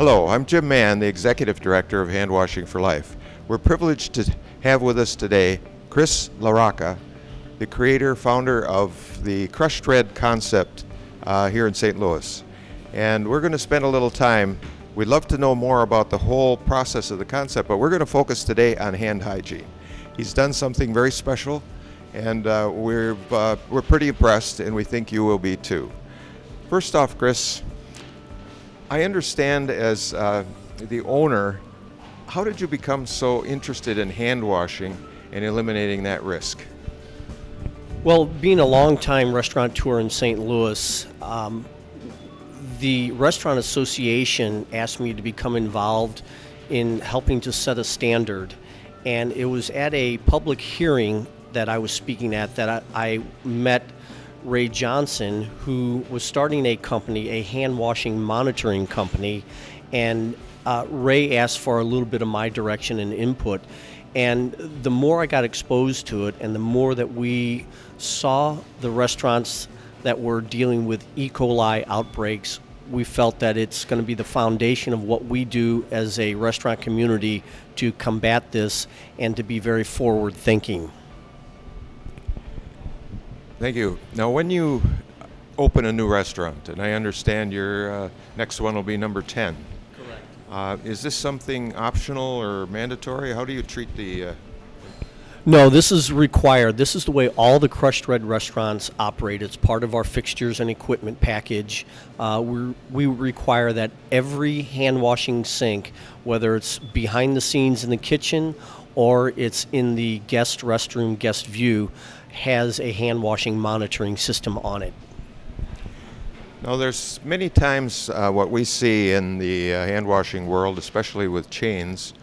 Hello, I'm Jim Mann, the Executive Director of Handwashing for Life. We're privileged to have with us today Chris LaRocca, the creator, founder of the Crushed Red concept here in St. Louis. And we're going to spend a little time. We'd love to know more about the whole process of the concept, but we're going to focus today on hand hygiene. He's done something very special, and we're pretty impressed, and we think you will be too. First off, Chris, I understand as the owner, how did you become so interested in hand washing and eliminating that risk? Well, being a longtime restaurateur in St. Louis, the Restaurant Association asked me to become involved in helping to set a standard. And it was at a public hearing that I was speaking at that I met Ray Johnson, who was starting a company, a hand washing monitoring company, and Ray asked for a little bit of my direction and input. And the more I got exposed to it, and the more that we saw the restaurants that were dealing with E. coli outbreaks, we felt that it's going to be the foundation of what we do as a restaurant community to combat this and to be very forward thinking. Thank you. Now, when you open a new restaurant, and I understand your next one will be number 10. Correct. Is this something optional or mandatory? How do you treat the... No, this is required. This is the way all the Crushed Red restaurants operate. It's part of our fixtures and equipment package. We require that every hand washing sink, whether it's behind the scenes in the kitchen or it's in the guest restroom, guest view, has a hand washing monitoring system on it. Now, there's many times what we see in the hand washing world, especially with chains,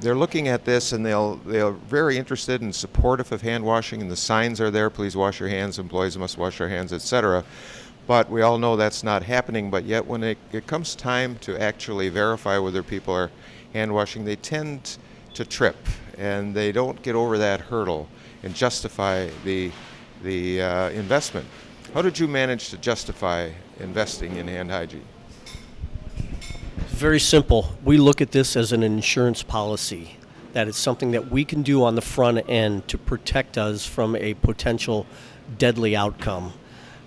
they're looking at this and they're very interested and supportive of hand washing, and the signs are there, please wash your hands, employees must wash their hands, etc. But we all know that's not happening, but yet when it comes time to actually verify whether people are hand washing, they tend to trip and they don't get over that hurdle and justify the investment. How did you manage to justify investing in hand hygiene? Very simple. We look at this as an insurance policy, that it's something that we can do on the front end to protect us from a potential deadly outcome.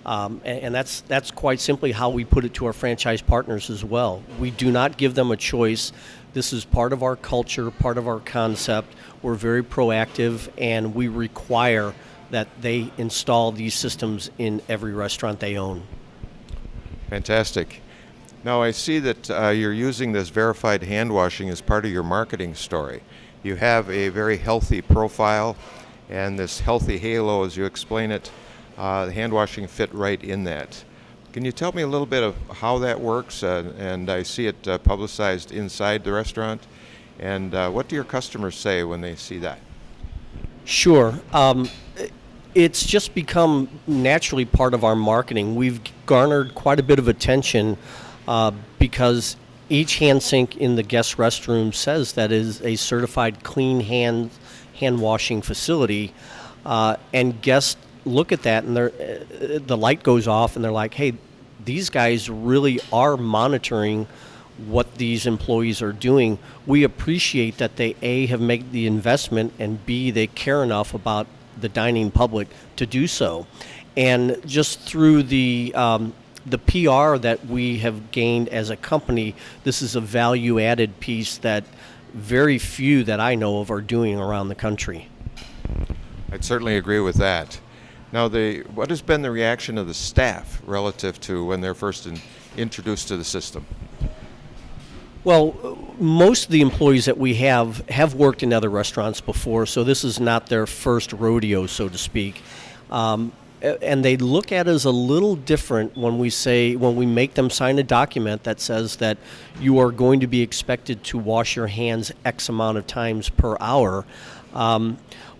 And that's quite simply how we put it to our franchise partners as well. We do not give them a choice. This is part of our culture, part of our concept. We're very proactive, and we require that they install these systems in every restaurant they own. Fantastic. Now, I see that you're using this verified hand washing as part of your marketing story. You have a very healthy profile and this healthy halo, as you explain it. The hand washing fit right in that. Can you tell me a little bit of how that works? And I see it publicized inside the restaurant. And what do your customers say when they see that? Sure. It's just become naturally part of our marketing. We've garnered quite a bit of attention because each hand sink in the guest restroom says that it is a certified clean hand washing facility, and guests look at that and the light goes off and they're like, hey, these guys really are monitoring what these employees are doing. We appreciate that they A, have made the investment, and B, they care enough about the dining public to do so. And just through the PR that we have gained as a company, this is a value-added piece that very few that I know of are doing around the country. I'd certainly agree with that. Now, what has been the reaction of the staff relative to when they're first introduced to the system? Well, most of the employees that we have worked in other restaurants before, so this is not their first rodeo, so to speak. And they look at us a little different when we make them sign a document that says that you are going to be expected to wash your hands X amount of times per hour.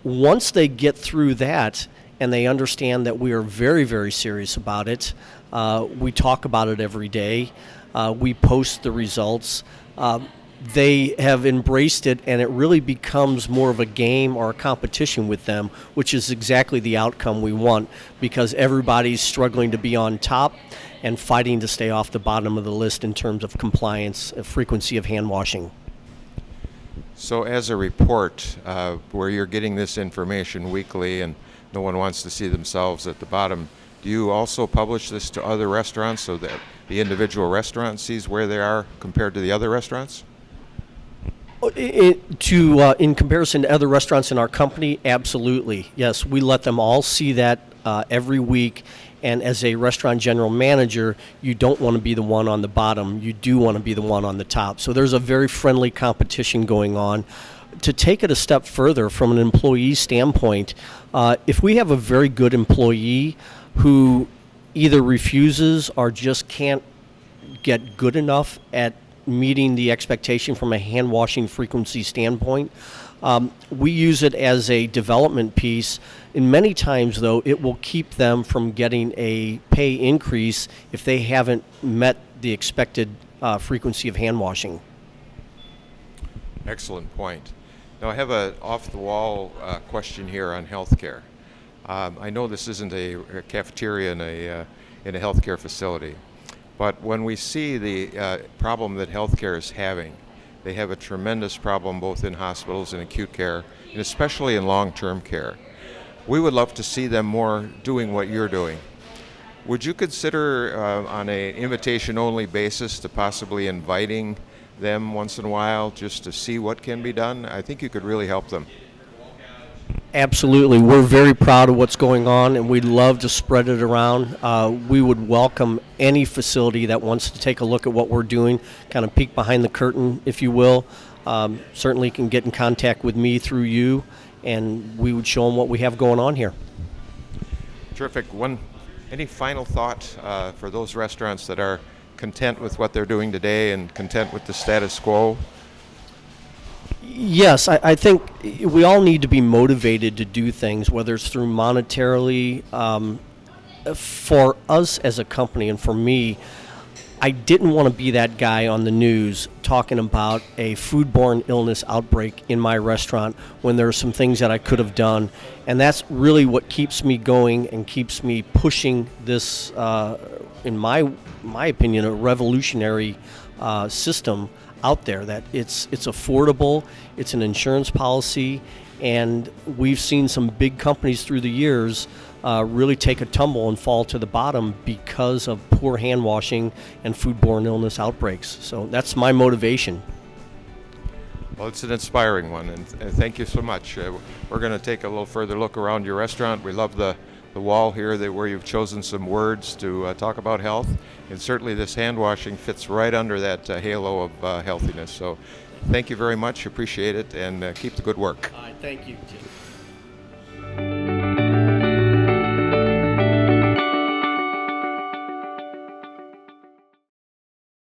Once they get through that and they understand that we are very, very serious about it, we talk about it every day. We post the results. they have embraced it, and it really becomes more of a game or a competition with them, which is exactly the outcome we want, because everybody's struggling to be on top and fighting to stay off the bottom of the list in terms of compliance, frequency of hand washing. So as a report, where you're getting this information weekly and no one wants to see themselves at the bottom, do you also publish this to other restaurants so that the individual restaurant sees where they are compared to the other restaurants? In comparison to other restaurants in our company, absolutely. Yes, we let them all see that every week. And as a restaurant general manager, you don't want to be the one on the bottom. You do want to be the one on the top. So there's a very friendly competition going on. To take it a step further from an employee standpoint, if we have a very good employee who either refuses or just can't get good enough at meeting the expectation from a hand washing frequency standpoint, we use it as a development piece. And many times, though, it will keep them from getting a pay increase if they haven't met the expected frequency of hand washing. Excellent point. Now I have an off-the-wall question here on healthcare. I know this isn't a cafeteria in a healthcare facility, but when we see the problem that healthcare is having, they have a tremendous problem both in hospitals and acute care, and especially in long-term care. We would love to see them more doing what you're doing. Would you consider on an invitation-only basis to possibly inviting them once in a while just to see what can be done? I think you could really help them. Absolutely. We're very proud of what's going on, and we'd love to spread it around. We would welcome any facility that wants to take a look at what we're doing, kind of peek behind the curtain, if you will. Certainly can get in contact with me through you, and we would show them what we have going on here. Terrific. Any final thought for those restaurants that are content with what they're doing today and content with the status quo? Yes, I think we all need to be motivated to do things, whether it's through monetarily. For us as a company, and for me, I didn't want to be that guy on the news talking about a foodborne illness outbreak in my restaurant when there are some things that I could have done. And that's really what keeps me going and keeps me pushing this, in my opinion, a revolutionary system out there, that it's affordable, it's an insurance policy, and we've seen some big companies through the years really take a tumble and fall to the bottom because of poor hand washing and foodborne illness outbreaks. So that's my motivation. Well, it's an inspiring one, and thank you so much. We're going to take a little further look around your restaurant. We love the wall here where you've chosen some words to talk about health, and certainly this hand washing fits right under that halo of healthiness. So thank you very much, appreciate it, and keep the good work. Thank you, Jim.